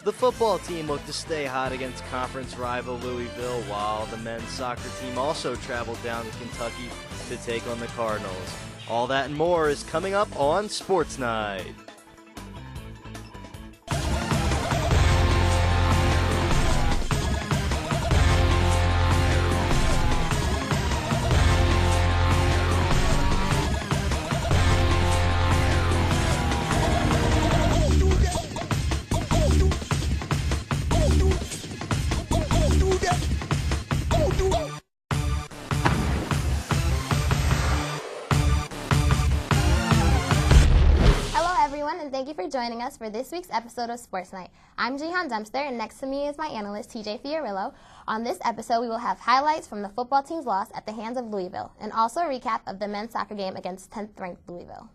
The football team looked to stay hot against conference rival Louisville, while the men's soccer team also traveled down to Kentucky to take on the Cardinals. All that and more is coming up on Sports Night. Thank you for joining us for this week's episode of Sports Night. I'm Jihan Dempster, and next to me is my analyst, T.J. Fiorillo. On this episode, we will have highlights from the football team's loss at the hands of Louisville, and also a recap of the men's soccer game against 10th-ranked Louisville.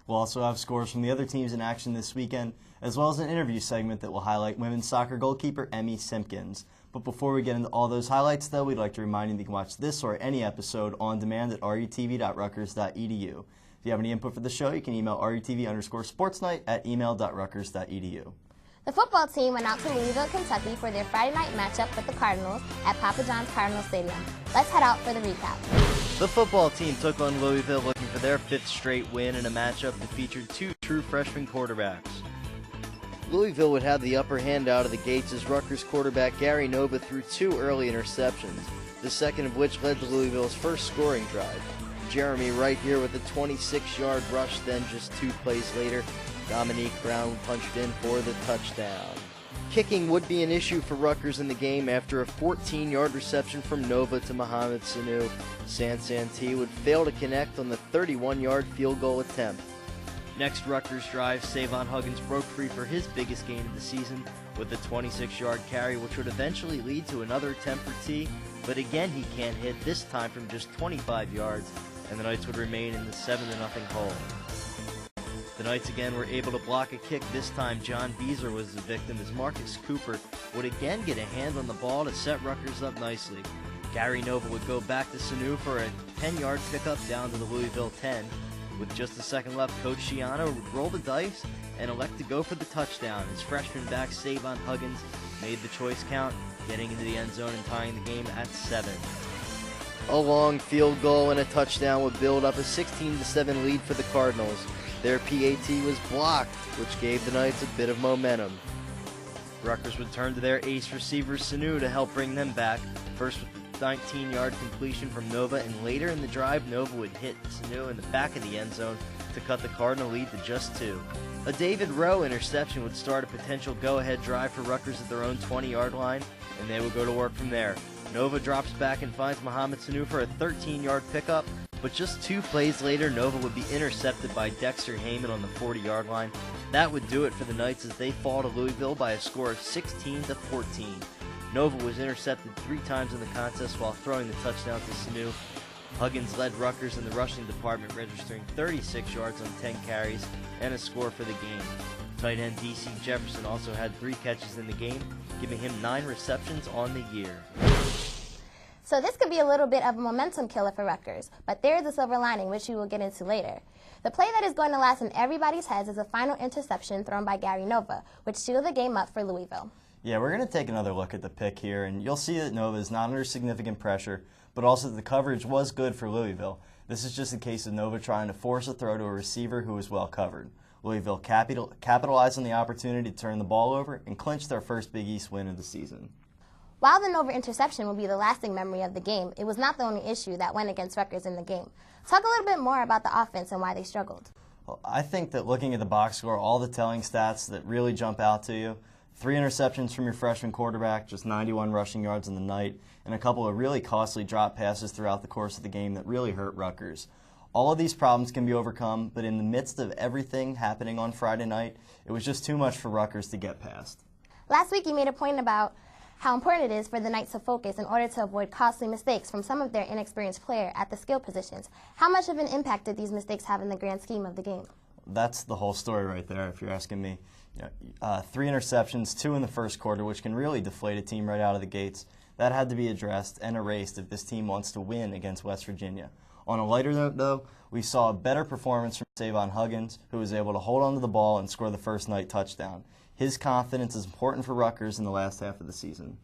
We'll also have scores from the other teams in action this weekend, as well as an interview segment that will highlight women's soccer goalkeeper Emmy Simpkins. But before we get into all those highlights, though, we'd like to remind you that you can watch this or any episode on demand at rutv.rutgers.edu. If you have any input for the show, you can email rutv_sportsnight@email.rutgers.edu. The football team went out to Louisville, Kentucky for their Friday night matchup with the Cardinals at Papa John's Cardinal Stadium. Let's head out for the recap. The football team took on Louisville looking for their 5th straight win in a matchup that featured 2 true freshman quarterbacks. Louisville would have the upper hand out of the gates as Rutgers quarterback Gary Nova threw 2 early interceptions, the second of which led to Louisville's first scoring drive. Jeremy Wright here with a 26-yard rush, then just 2 plays later, Dominique Brown punched in for the touchdown. Kicking would be an issue for Rutgers in the game after a 14-yard reception from Nova to Mohamed Sanu. Sansanti would fail to connect on the 31-yard field goal attempt. Next Rutgers drive, Savon Huggins broke free for his biggest gain of the season with a 26-yard carry, which would eventually lead to another attempt for T, but again he can't hit, this time from just 25 yards. And the Knights would remain in the 7-0 hole. The Knights again were able to block a kick. This time John Beezer was the victim as Marcus Cooper would again get a hand on the ball to set Rutgers up nicely. Gary Nova would go back to Sanu for a 10-yard pickup down to the Louisville 10. With just a second left, Coach Shiano would roll the dice and elect to go for the touchdown. His freshman back Savon Huggins made the choice count, getting into the end zone and tying the game at 7. A long field goal and a touchdown would build up a 16-7 lead for the Cardinals. Their PAT was blocked, which gave the Knights a bit of momentum. Rutgers would turn to their ace receiver Sanu to help bring them back, first with the 19-yard completion from Nova, and later in the drive, Nova would hit Sanu in the back of the end zone to cut the Cardinal lead to just 2. A David Rowe interception would start a potential go-ahead drive for Rutgers at their own 20-yard line, and they would go to work from there. Nova drops back and finds Mohamed Sanu for a 13-yard pickup, but just 2 plays later, Nova would be intercepted by Dexter Heyman on the 40-yard line. That would do it for the Knights as they fall to Louisville by a score of 16-14. Nova was intercepted 3 times in the contest while throwing the touchdown to Sanu. Huggins led Rutgers in the rushing department, registering 36 yards on 10 carries and a score for the game. Tight end D.C. Jefferson also had 3 catches in the game, giving him 9 receptions on the year. So this could be a little bit of a momentum killer for Rutgers, but there is a silver lining, which we will get into later. The play that is going to last in everybody's heads is a final interception thrown by Gary Nova, which sealed the game up for Louisville. Yeah, we're going to take another look at the pick here, and you'll see that Nova is not under significant pressure, but also that the coverage was good for Louisville. This is just a case of Nova trying to force a throw to a receiver who was well covered. Louisville capitalized on the opportunity to turn the ball over and clinch their first Big East win of the season. While the Nova interception will be the lasting memory of the game, it was not the only issue that went against Rutgers in the game. Talk a little bit more about the offense and why they struggled. Well, I think that looking at the box score, all the telling stats that really jump out to you, 3 interceptions from your freshman quarterback, just 91 rushing yards in the night, and a couple of really costly drop passes throughout the course of the game that really hurt Rutgers. All of these problems can be overcome, but in the midst of everything happening on Friday night, it was just too much for Rutgers to get past. Last week you made a point about how important it is for the Knights to focus in order to avoid costly mistakes from some of their inexperienced players at the skill positions. How much of an impact did these mistakes have in the grand scheme of the game? That's the whole story right there, if you're asking me. 3 interceptions, 2 in the first quarter, which can really deflate a team right out of the gates. That had to be addressed and erased if this team wants to win against West Virginia. On a lighter note, though, we saw a better performance from Savon Huggins, who was able to hold onto the ball and score the first night touchdown. His confidence is important for Rutgers in the last half of the season.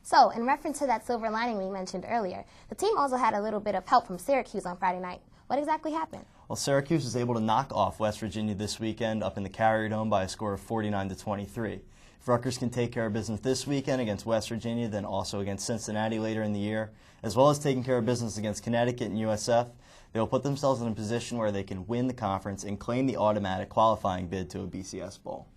So, in reference to that silver lining we mentioned earlier, the team also had a little bit of help from Syracuse on Friday night. What exactly happened? Well, Syracuse was able to knock off West Virginia this weekend up in the Carrier Dome by a score of 49-23. If Rutgers can take care of business this weekend against West Virginia, then also against Cincinnati later in the year, as well as taking care of business against Connecticut and USF, they will put themselves in a position where they can win the conference and claim the automatic qualifying bid to a BCS Bowl.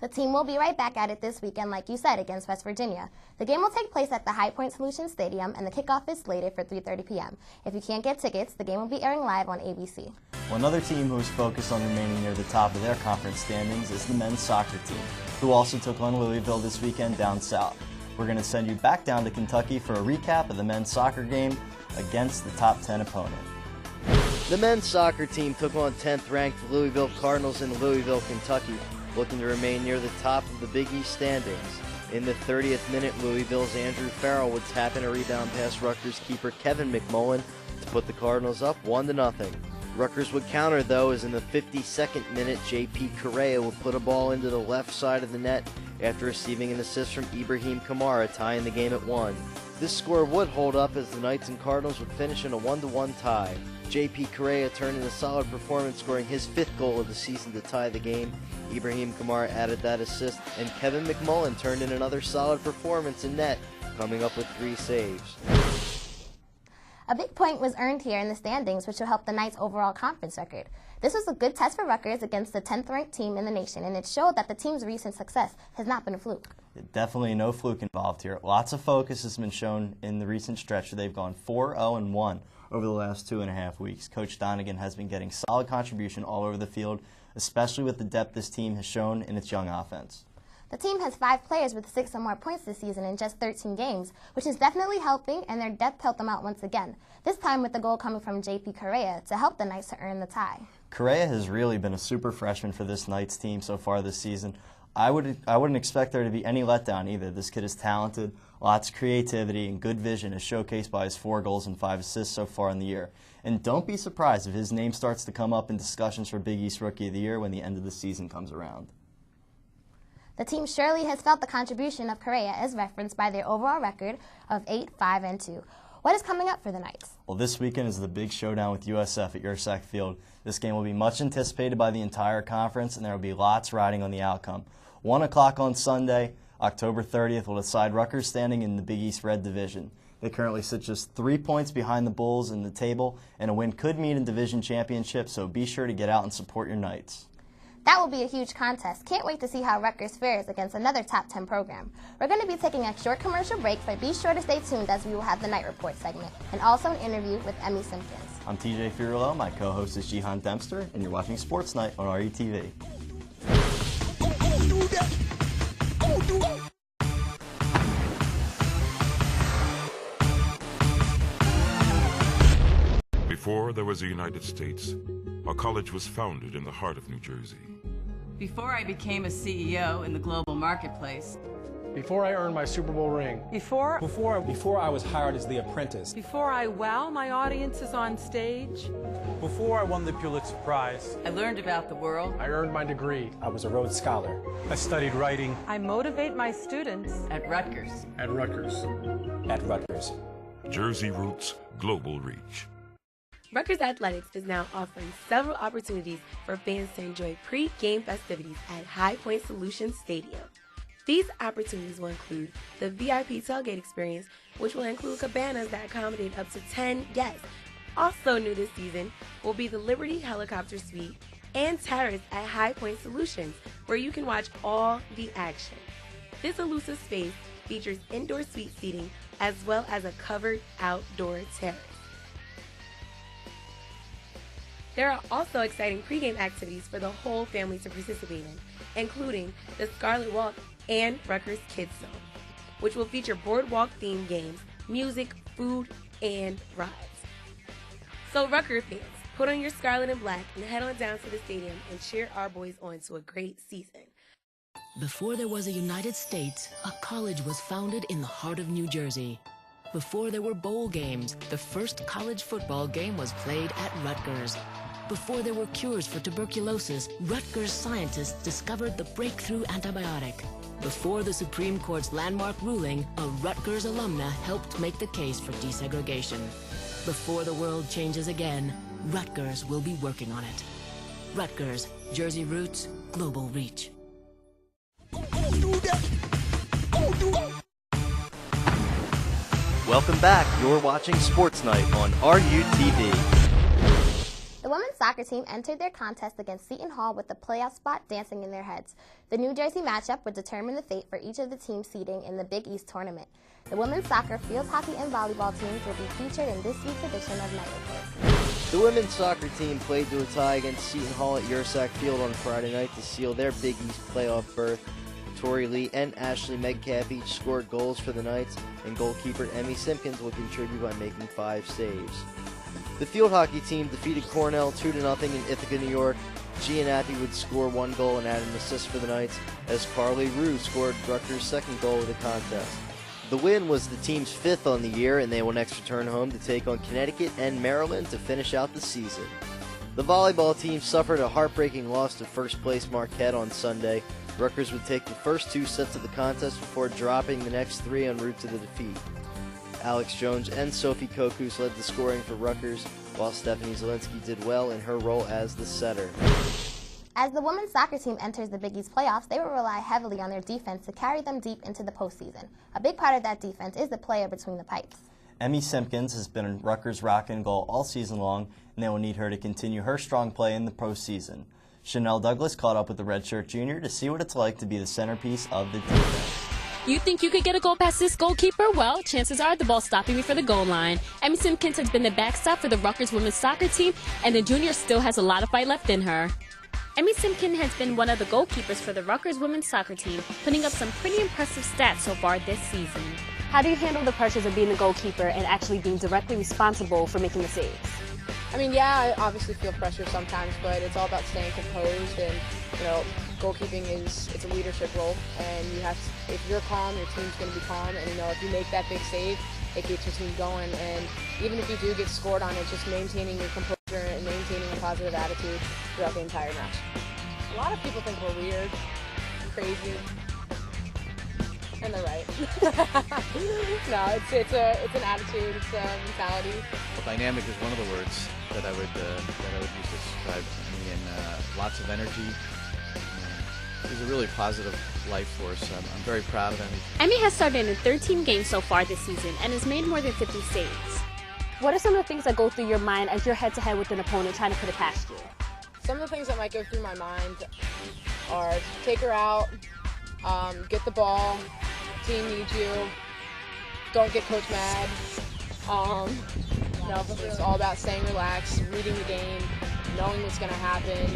The team will be right back at it this weekend, like you said, against West Virginia. The game will take place at the High Point Solutions Stadium, and the kickoff is slated for 3:30 p.m. If you can't get tickets, the game will be airing live on ABC. Well, another team who is focused on remaining near the top of their conference standings is the men's soccer team, who also took on Louisville this weekend down south. We're going to send you back down to Kentucky for a recap of the men's soccer game against the top 10 opponent. The men's soccer team took on 10th-ranked Louisville Cardinals in Louisville, Kentucky, looking to remain near the top of the Big East standings. In the 30th minute, Louisville's Andrew Farrell would tap in a rebound past Rutgers keeper Kevin McMullen to put the Cardinals up 1-0. Rutgers would counter, though, as in the 52nd minute, J.P. Correa would put a ball into the left side of the net after receiving an assist from Ibrahim Kamara, tying the game at 1. This score would hold up as the Knights and Cardinals would finish in a 1-1 tie. J.P. Correa turned in a solid performance, scoring his 5th goal of the season to tie the game. Ibrahim Kamara added that assist, and Kevin McMullen turned in another solid performance in net, coming up with 3 saves. A big point was earned here in the standings, which will help the Knights' overall conference record. This was a good test for Rutgers against the 10th-ranked team in the nation, and it showed that the team's recent success has not been a fluke. Definitely no fluke involved here. Lots of focus has been shown in the recent stretch. They've gone 4-0-1 over the last 2.5 weeks. Coach Donegan has been getting solid contribution all over the field, especially with the depth this team has shown in its young offense. The team has 5 players with 6 or more points this season in just 13 games, which is definitely helping, and their depth helped them out once again, this time with the goal coming from J.P. Correa to help the Knights to earn the tie. Correa has really been a super freshman for this Knights team so far this season. I wouldn't expect there to be any letdown either. This kid is talented, lots of creativity, and good vision is showcased by his 4 goals and 5 assists so far in the year. And don't be surprised if his name starts to come up in discussions for Big East Rookie of the Year when the end of the season comes around. The team surely has felt the contribution of Correa as referenced by their overall record of 8-5-2. What is coming up for the Knights? Well, this weekend is the big showdown with USF at Yersak Field. This game will be much anticipated by the entire conference, and there will be lots riding on the outcome. 1 o'clock on Sunday, October 30th, will decide Rutgers standing in the Big East Red Division. They currently sit just 3 points behind the Bulls in the table, and a win could mean a division championship, so be sure to get out and support your Knights. That will be a huge contest. Can't wait to see how Rutgers fares against another top 10 program. We're going to be taking a short commercial break, but be sure to stay tuned as we will have the Night Report segment and also an interview with Emmy Simpkins. I'm T.J. Fiorillo, my co-host is Jihan Dempster, and you're watching Sports Night on RETV. Before there was a United States, our college was founded in the heart of New Jersey. Before I became a CEO in the global marketplace. Before I earned my Super Bowl ring. Before I was hired as the apprentice. Before I wow my audiences on stage. Before I won the Pulitzer Prize. I learned about the world. I earned my degree. I was a Rhodes Scholar. I studied writing. I motivate my students. At Rutgers. At Rutgers. At Rutgers. Jersey Roots, Global Reach. Rutgers Athletics is now offering several opportunities for fans to enjoy pre-game festivities at High Point Solutions Stadium. These opportunities will include the VIP tailgate experience, which will include cabanas that accommodate up to 10 guests. Also new this season will be the Liberty Helicopter Suite and Terrace at High Point Solutions, where you can watch all the action. This elusive space features indoor suite seating as well as a covered outdoor terrace. There are also exciting pregame activities for the whole family to participate in, including the Scarlet Walk and Rutgers Kids Zone, which will feature boardwalk-themed games, music, food, and rides. So Rutgers fans, put on your scarlet and black and head on down to the stadium and cheer our boys on to a great season. Before there was a United States, a college was founded in the heart of New Jersey. Before there were bowl games, the first college football game was played at Rutgers. Before there were cures for tuberculosis, Rutgers scientists discovered the breakthrough antibiotic. Before the Supreme Court's landmark ruling, a Rutgers alumna helped make the case for desegregation. Before the world changes again, Rutgers will be working on it. Rutgers, Jersey roots, global reach. Welcome back. You're watching Sports Night on RUTV. The women's soccer team entered their contest against Seton Hall with the playoff spot dancing in their heads. The New Jersey matchup would determine the fate for each of the teams seeding in the Big East tournament. The women's soccer, field hockey, and volleyball teams will be featured in this week's edition of Night Report. The women's soccer team played to a tie against Seton Hall at Yersack Field on Friday night to seal their Big East playoff berth. Tori Lee and Ashley Megcalf each scored goals for the Knights, and goalkeeper Emmy Simpkins will contribute by making 5 saves. The field hockey team defeated Cornell 2-0 in Ithaca, New York. Jihan Dempster would score 1 goal and add an assist for the Knights, as Carly Rue scored Rutgers' 2nd goal of the contest. The win was the team's 5th on the year, and they will next return home to take on Connecticut and Maryland to finish out the season. The volleyball team suffered a heartbreaking loss to first-place Marquette on Sunday. Rutgers would take the first 2 sets of the contest before dropping the next 3 en route to the defeat. Alex Jones and Sophie Kokus led the scoring for Rutgers, while Stephanie Zielinski did well in her role as the setter. As the women's soccer team enters the Big East playoffs, they will rely heavily on their defense to carry them deep into the postseason. A big part of that defense is the player between the pipes. Emmy Simpkins has been in Rutgers' rock and goal all season long, and they will need her to continue her strong play in the postseason. Shannel Douglas caught up with the redshirt junior to see what it's like to be the centerpiece of the defense. You think you could get a goal past this goalkeeper? Well, chances are the ball's stopping before the goal line. Emmy Simpkins has been the backstop for the Rutgers women's soccer team, and the junior still has a lot of fight left in her. Emmy Simpkins has been one of the goalkeepers for the Rutgers women's soccer team, putting up some pretty impressive stats so far this season. How do you handle the pressures of being the goalkeeper and actually being directly responsible for making the saves? I mean, yeah, I obviously feel pressure sometimes, but it's all about staying composed, and, you know, goalkeeping it's a leadership role, and you have to, if you're calm, your team's going to be calm, and, you know, if you make that big save, it keeps your team going, and even if you do get scored on, it's just maintaining your composure and maintaining a positive attitude throughout the entire match. A lot of people think we're weird, crazy, and they're right. No, it's an attitude, it's a mentality. Well, dynamic is one of the words that I would use to describe me, and lots of energy. He's a really positive life force. I'm very proud of him. Emmy has started in 13 games so far this season and has made more than 50 saves. What are some of the things that go through your mind as you're head-to-head with an opponent trying to put it past you? Some of the things that might go through my mind are take her out, get the ball, team needs you, don't get coach mad. No, it's all about staying relaxed, reading the game, knowing what's going to happen,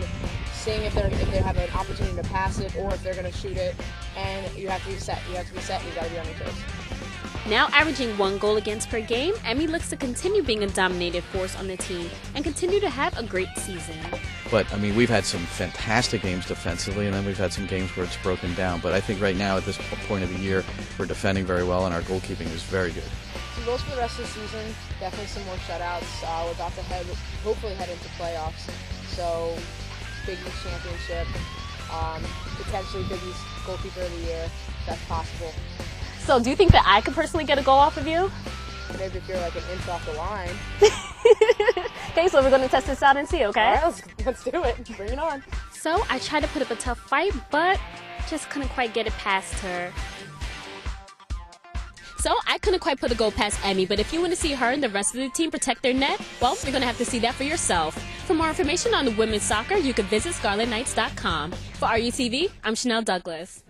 seeing if they have an opportunity to pass it or if they're going to shoot it, and you have to be set. You have to be set, and you got to be on your toes. Now averaging 1 goal against per game, Emmy looks to continue being a dominated force on the team and continue to have a great season. But, I mean, we've had some fantastic games defensively, and then we've had some games where it's broken down. But I think right now, at this point of the year, we're defending very well, and our goalkeeping is very good. Some goals for the rest of the season, definitely some more shutouts. We're about to hopefully head into playoffs. So, Big East championship, potentially Big East goalkeeper of the year, if that's possible. So do you think that I could personally get a goal off of you? Maybe if you're like an inch off the line. Okay, so we're going to test this out and see, okay? All right, let's do it. Bring it on. So I tried to put up a tough fight, but just couldn't quite get it past her. So I couldn't quite put a goal past Emmy, but if you want to see her and the rest of the team protect their net, well, you're going to have to see that for yourself. For more information on the women's soccer, you can visit ScarletKnights.com. For RUTV, I'm Shannel Douglas.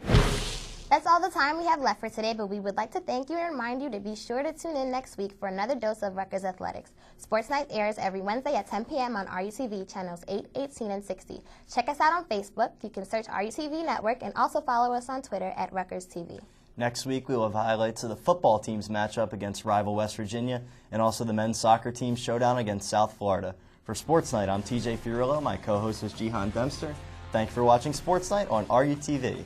That's all the time we have left for today, but we would like to thank you and remind you to be sure to tune in next week for another dose of Rutgers Athletics. Sports Night airs every Wednesday at 10 p.m. on RUTV channels 8, 18, and 60. Check us out on Facebook. You can search RUTV Network and also follow us on Twitter at Rutgers TV. Next week, we will have highlights of the football team's matchup against rival West Virginia and also the men's soccer team's showdown against South Florida. For Sports Night, I'm T.J. Fiorillo. My co-host was Jihan Dempster. Thank you for watching Sports Night on RUTV.